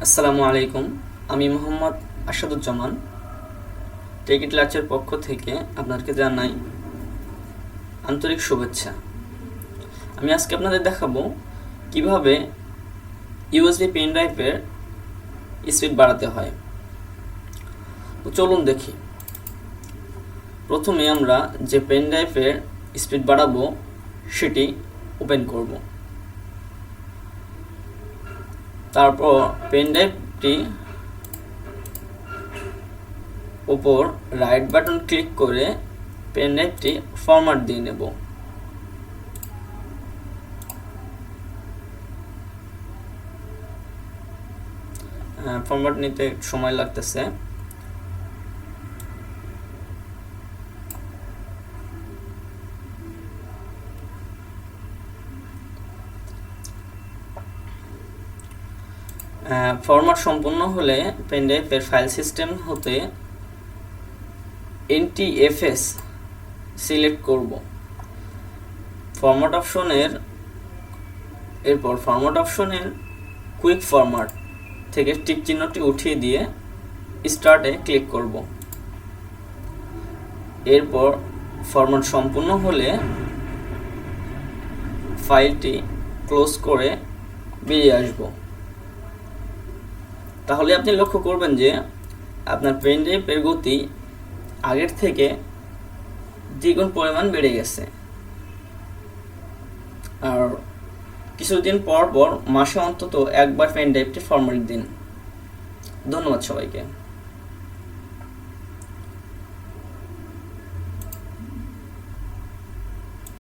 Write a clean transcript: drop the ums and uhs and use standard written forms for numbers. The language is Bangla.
আসসালামু আলাইকুম। আমি মোহাম্মদ আসাদুজ্জামান টেকিট লার্চের পক্ষ থেকে আপনাদেরকে জানাই আন্তরিক শুভেচ্ছা। আমি আজকে আপনাদের দেখাবো কিভাবে ইউএসবি পেন ড্রাইভের স্পিড বাড়াতে হয়। তো চলুন দেখি। প্রথমে আমরা যে পেন ড্রাইভের স্পিড বাড়াবো সেটি ওপেন করব। তারপর পেন ড্রাইভটি উপর রাইট বাটন ক্লিক করে পেন ড্রাইভটি ফরম্যাট দিয়ে নেব। ফরম্যাট নিতে সময় লাগতেছে। ফরম্যাট সম্পূর্ণ হলে পেন ড্রাইভের ফাইল সিস্টেম হতে NTFS সিলেক্ট করব। ফরম্যাট অপশনের কুইক ফরম্যাট থেকে টিক চিহ্নটি উঠিয়ে দিয়ে স্টার্টে ক্লিক করব। এরপর ফরম্যাট সম্পূর্ণ হলে ফাইলটি ক্লোজ করে বেরিয়ে আসব। তাহলে আপনি লক্ষ্য করবেন যে আপনার পেন ড্রাইভের গতি আগের থেকে দ্বিগুণ পরিমাণ বেড়ে গেছে। আর কিছুদিন পর পর মাসে অন্তত একবার পেন ড্রাইভটি ফরম্যাট দিন। ধন্যবাদ সবাইকে।